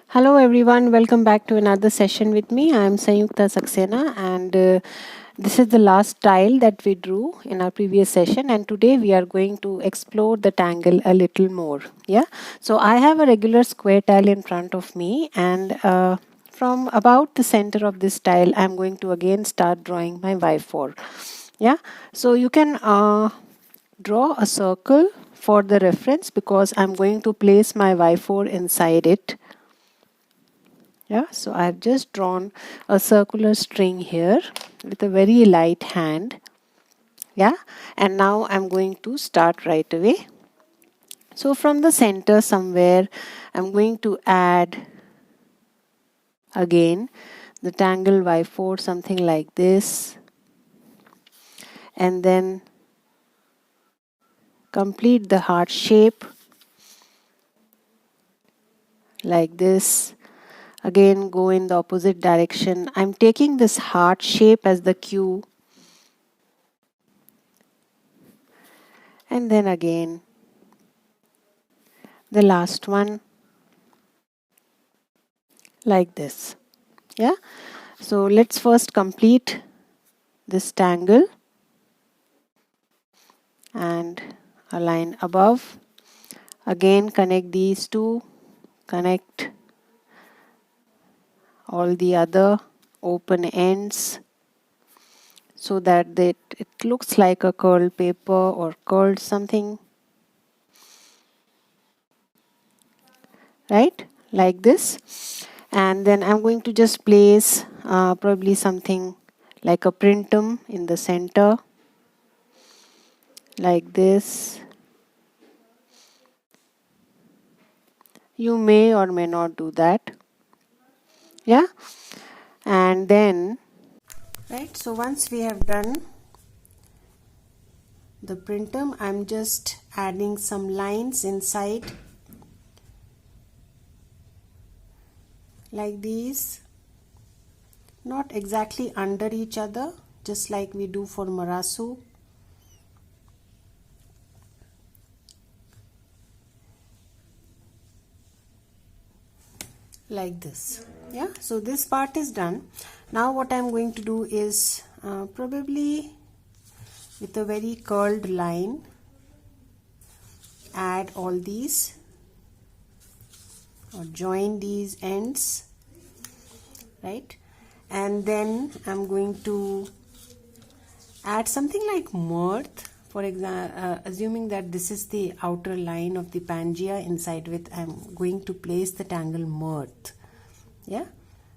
Hello everyone, welcome back to another session with me. I am Sanyukta Saxena and this is the last tile that we drew in our previous session, and today we are going to explore the tangle a little more. Yeah, so I have a regular square tile in front of me, and from about the center of this tile I'm going to again start drawing my Y4. Yeah, so you can draw a circle for the reference because I'm going to place my Y4 inside it. Yeah, so I've just drawn a circular string here with a very light hand. Yeah, and now I'm going to start right away. So from the center somewhere, I'm going to add again the Tangle Wyfore, something like this, and then complete the heart shape like this. Again, go in the opposite direction. I'm taking this heart shape as the cue, and then again the last one like this. Yeah, so let's first complete this tangle and align above. Again, connect these two, connect all the other open ends so that it looks like a curled paper or curled something, right? Like this. And then I'm going to just place probably something like a printum in the center, like this. You may or may not do that. Yeah, and then right, so once we have done the printum, I'm just adding some lines inside like these, not exactly under each other, just like we do for Marasu. Like this. Yeah, so this part is done. Now what I'm going to do is probably with a very curled line add all these or join these ends, right? And then I'm going to add something like mirth, for example, assuming that this is the outer line of the Pangea, inside which I'm going to place the tangle mirth. Yeah,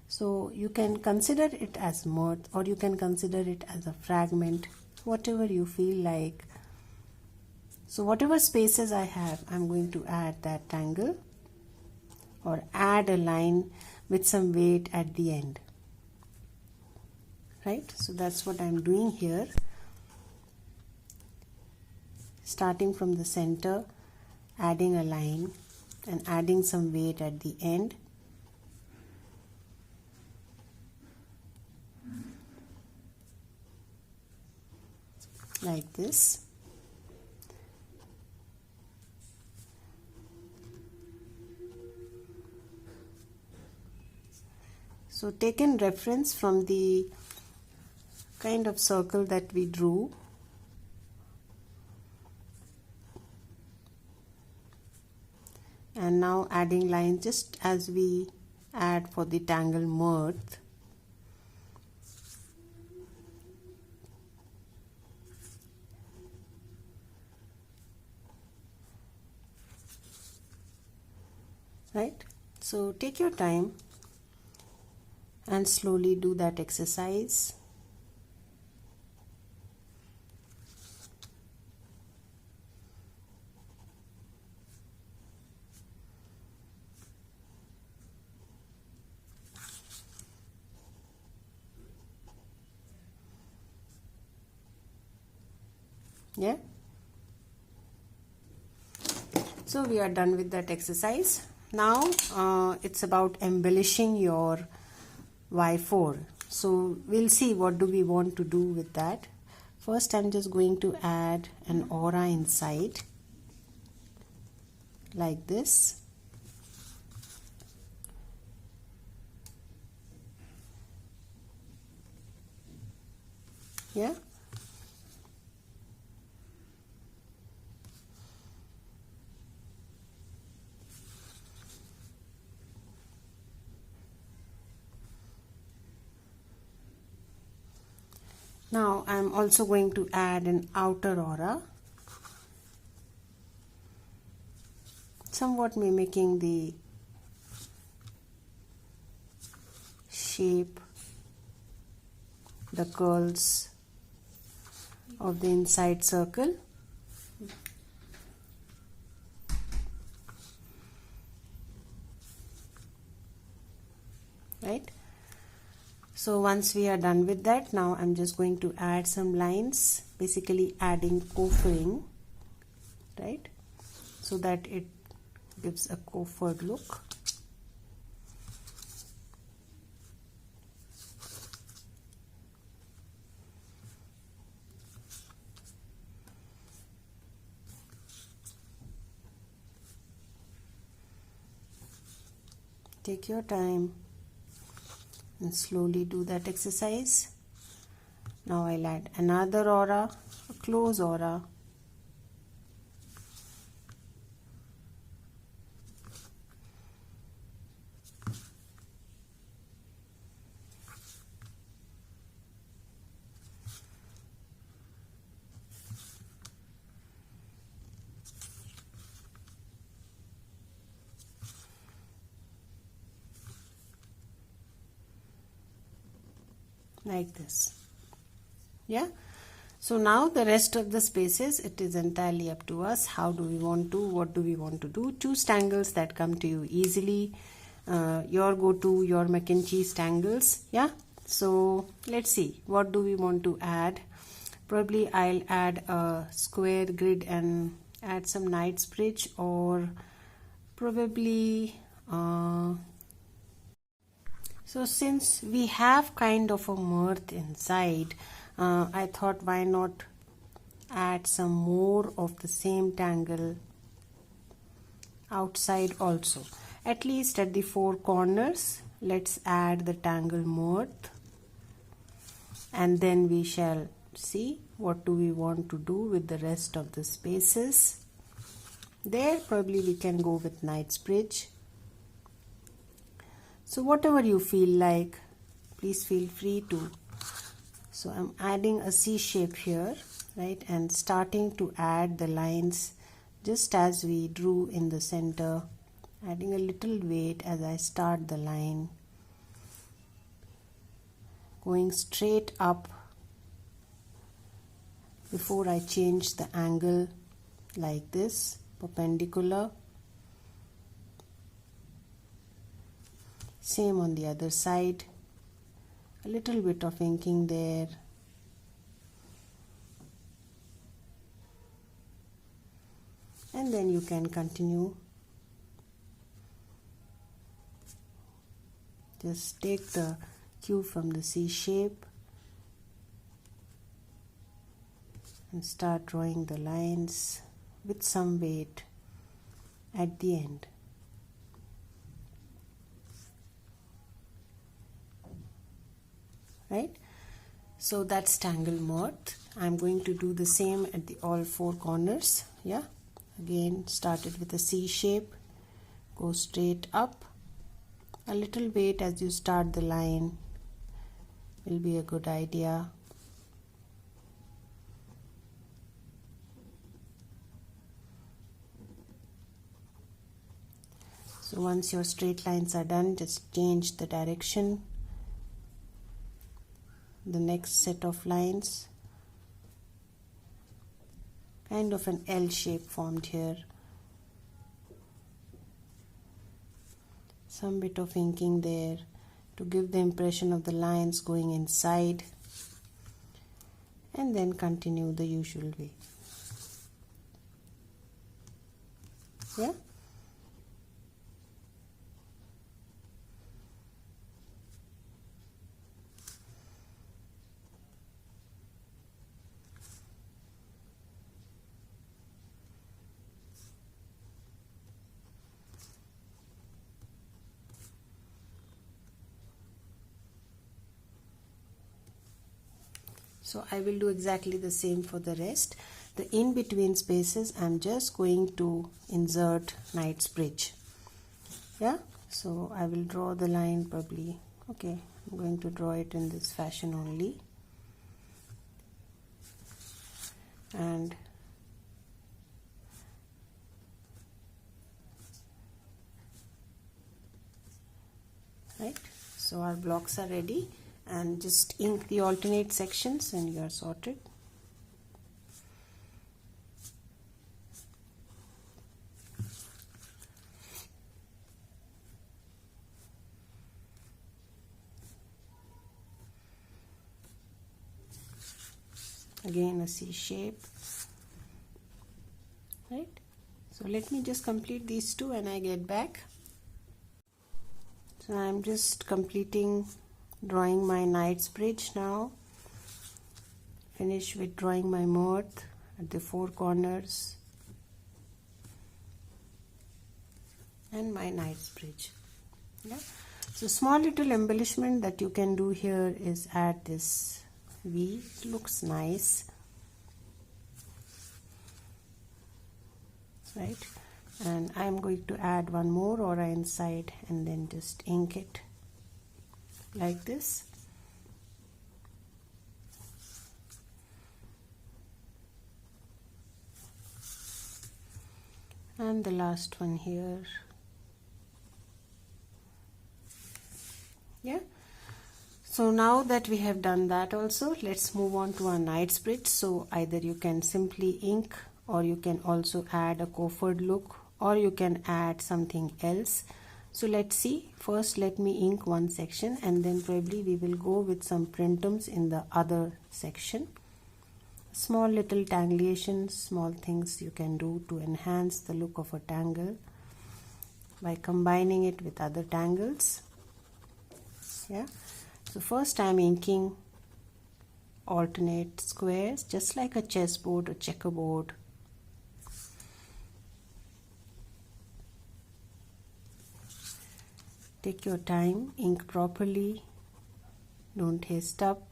so you can consider it as mirth or you can consider it as a fragment, whatever you feel like. So whatever spaces I have, I'm going to add that tangle or add a line with some weight at the end, right? So that's what I'm doing here, starting from the center, adding a line and adding some weight at the end. Like this. So taken reference from the kind of circle that we drew, and now adding lines just as we add for the tangle mirth. Right, so take your time and slowly do that exercise. Yeah, so we are done with that exercise. Now it's about embellishing your Y4. So we'll see what do we want to do with that. First I'm just going to add an aura inside like this. Yeah. Now I'm also going to add an outer aura, somewhat mimicking the shape, the curls of the inside circle. Right. So once we are done with that, now I'm just going to add some lines, basically adding coffering, right, so that it gives a coffered look. Take your time and slowly do that exercise. Now I'll add another aura, a close aura. Like this. Yeah. So now the rest of the spaces, it is entirely up to us. How do we want to, what do we want to do? Choose tangles that come to you easily. Your go-to, your mac and cheese tangles. Yeah. So let's see, what do we want to add? Probably I'll add a square grid and add some Knightsbridge, or probably so since we have kind of a mirth inside, I thought why not add some more of the same tangle outside also. At least at the four corners, let's add the tangle mirth, and then we shall see what do we want to do with the rest of the spaces. There probably we can go with Knightsbridge. So whatever you feel like, please feel free to. So I'm adding a C shape here, right, and starting to add the lines just as we drew in the center, adding a little weight as I start the line, going straight up before I change the angle like this, perpendicular. Same on the other side, a little bit of inking there. And then you can continue. Just take the cue from the C shape and start drawing the lines with some weight at the end. Right? So that's tangle mirth. I'm going to do the same at the all four corners. Yeah. Again, started with a C shape, go straight up. A little weight as you start the line will be a good idea. So once your straight lines are done, just change the direction. The next set of lines, kind of an L shape formed here. Some bit of inking there to give the impression of the lines going inside, and then continue the usual way. Yeah. So I will do exactly the same for the rest. The in between spaces I'm just going to insert knight's bridge. Yeah, so I will draw the line probably. Okay, I'm going to draw it in this fashion only. And right, so our blocks are ready, and just ink the alternate sections and you are sorted. Again a C shape, right? So let me just complete these two and I get back. So I'm just completing drawing my knight's bridge now. Finish with drawing my mirth at the four corners and my knight's bridge. Yeah. So small little embellishment that you can do here is add this V. It looks nice, right? And I'm going to add one more aura inside and then just ink it like this. And the last one here. Yeah. So now that we have done that also, let's move on to our knight's bridge. So either you can simply ink, or you can also add a coffered look, or you can add something else. So let's see. First let me ink one section and then probably we will go with some printums in the other section. Small little tangulations, small things you can do to enhance the look of a tangle by combining it with other tangles. Yeah. So first I'm inking alternate squares just like a chessboard or checkerboard. Take your time, ink properly, don't haste up.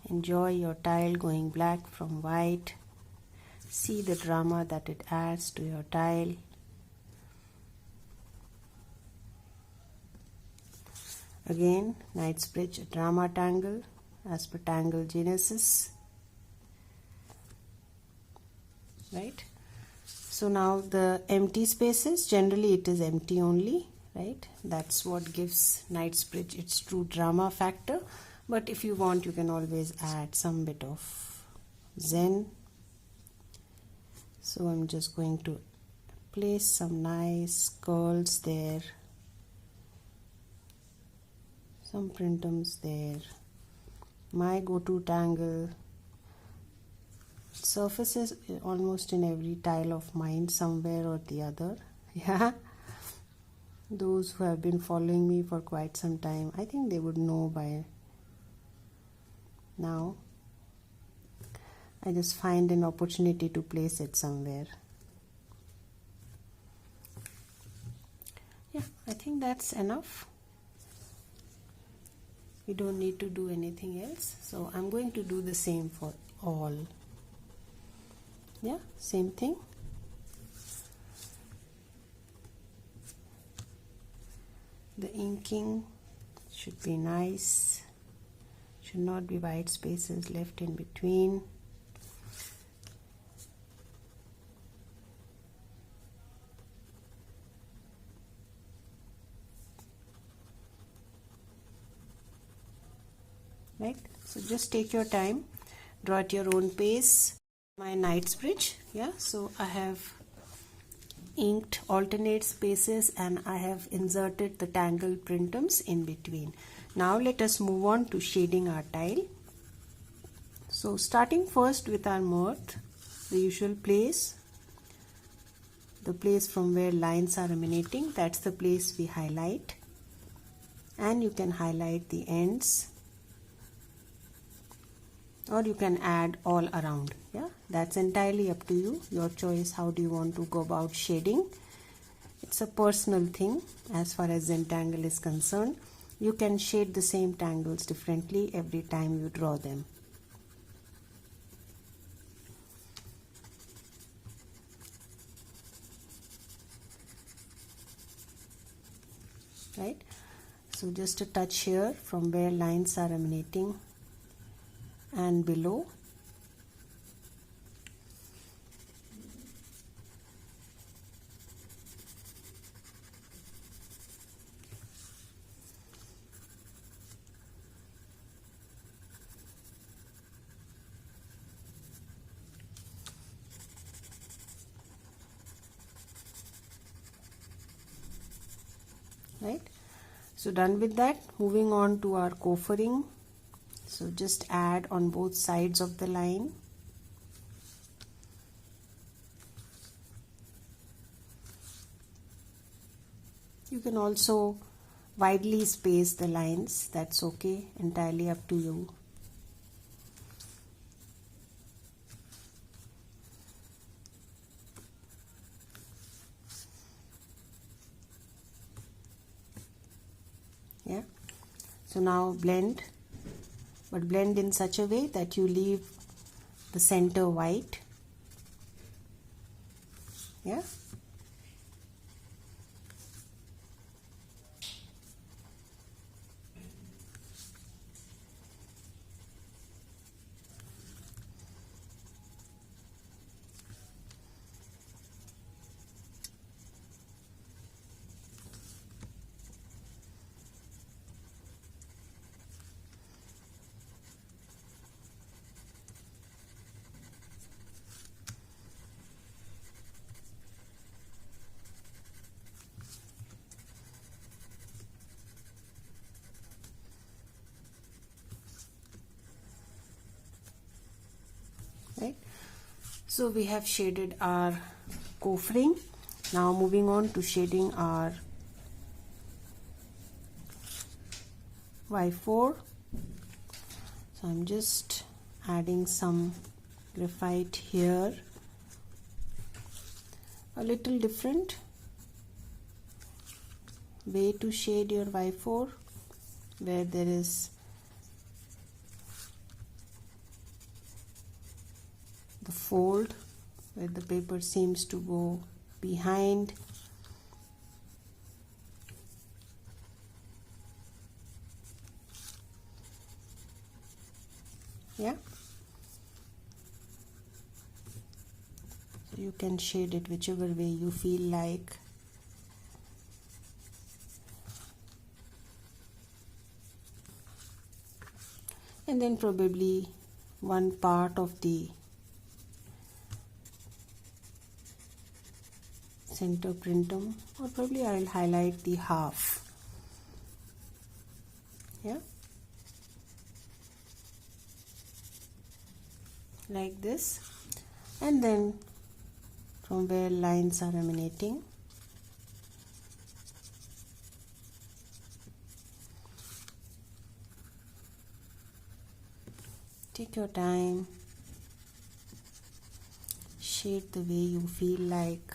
Enjoy your tile going black from white. See the drama that it adds to your tile. Again, knight's bridge, a drama tangle as per tangle genesis. Right? So now the empty spaces, generally it is empty only, right? That's what gives knight's bridge its true drama factor. But if you want, you can always add some bit of zen. So I'm just going to place some nice curls there, some printums there. My go-to tangle surfaces almost in every tile of mine somewhere or the other. Yeah, those who have been following me for quite some time, I think they would know by now. I just find an opportunity to place it somewhere. Yeah, I think that's enough. We don't need to do anything else. So I'm going to do the same for all. Yeah, same thing. The inking should be nice. Should not be white spaces left in between. Right, so just take your time, draw at your own pace. My knight's bridge, yeah, so I have inked alternate spaces and I have inserted the tangle printums in between. Now let us move on to shading our tile. So starting first with our mirth, the usual place, the place from where lines are emanating, that's the place we highlight, and you can highlight the ends, or you can add all around. Yeah, that's entirely up to you, your choice. How do you want to go about shading? It's a personal thing as far as Zentangle is concerned. You can shade the same tangles differently every time you draw them. Right? So just a touch here from where lines are emanating and below. Right? So done with that, moving on to our coffering. So just add on both sides of the line. You can also widely space the lines, that's okay, entirely up to you. Yeah. So now blend, but blend in such a way that you leave the center white. Yeah. Right. So we have shaded our coffering. Now moving on to shading our Y4. So I'm just adding some graphite here, a little different way to shade your Y4, where there is the fold where the paper seems to go behind. Yeah, so you can shade it whichever way you feel like. And then probably one part of the center printum, or probably I'll highlight the half. Yeah, like this. And then from where lines are emanating, take your time, shade the way you feel like.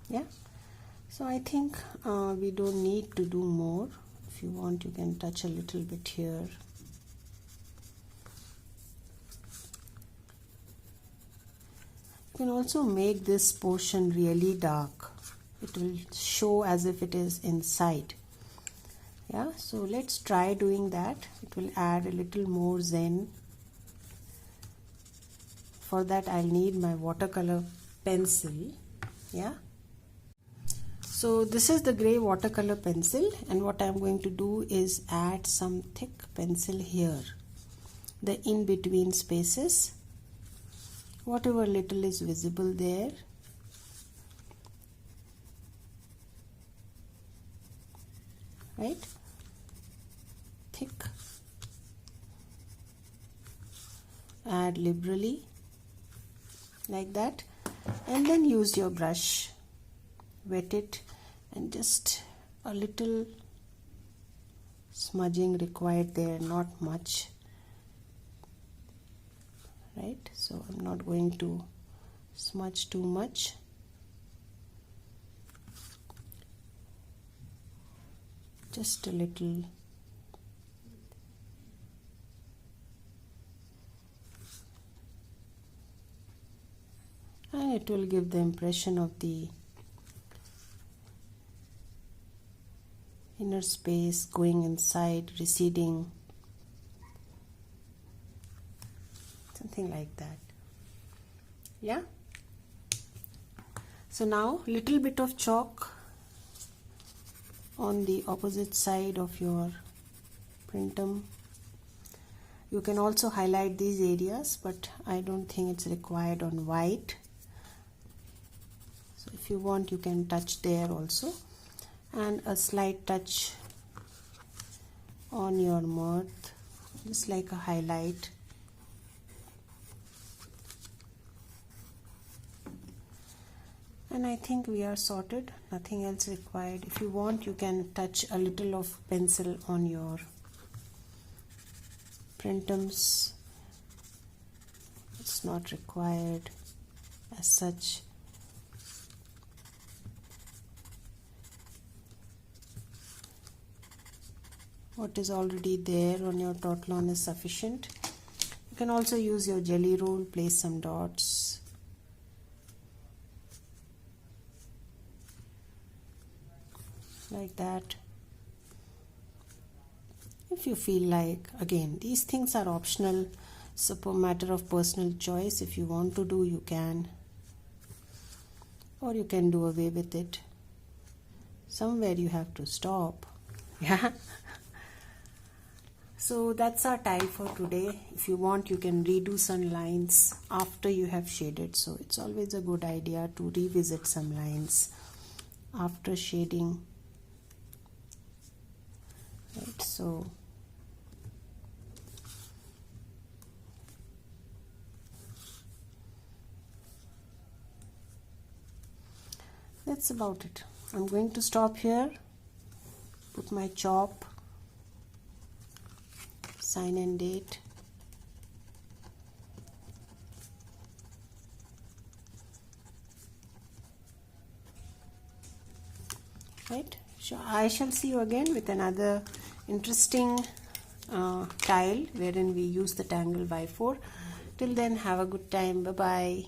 Yeah, so I think we don't need to do more. If you want, you can touch a little bit here. You can also make this portion really dark. It will show as if it is inside. Yeah, so let's try doing that. It will add a little more zen. For that I'll need my watercolor pencil. Yeah, so this is the gray watercolor pencil, and what I'm going to do is add some thick pencil here, the in between spaces, whatever little is visible there. Right, thick, add liberally like that, and then use your brush, wet it, and just a little smudging required there, not much, right? So I'm not going to smudge too much. Just a little. And it will give the impression of the inner space going inside, receding, something like that. Yeah. So now little bit of chalk on the opposite side of your printum. You can also highlight these areas, but I don't think it's required on white. So if you want, you can touch there also, and a slight touch on your mirth, just like a highlight. And I think we are sorted, nothing else required. If you want, you can touch a little of pencil on your printums. It's not required as such. What is already there on your Tautolon is sufficient. You can also use your jelly roll, place some dots. Like that. If you feel like, again, these things are optional, so a matter of personal choice. If you want to do, you can, or you can do away with it. Somewhere you have to stop. Yeah. So that's our tile for today. If you want, you can redo some lines after you have shaded. So it's always a good idea to revisit some lines after shading. Right, so that's about it. I'm going to stop here, put my chop, sign and date. Right, so I shall see you again with another interesting tile wherein we use the Tangle Wyfore. Till then, have a good time. Bye bye.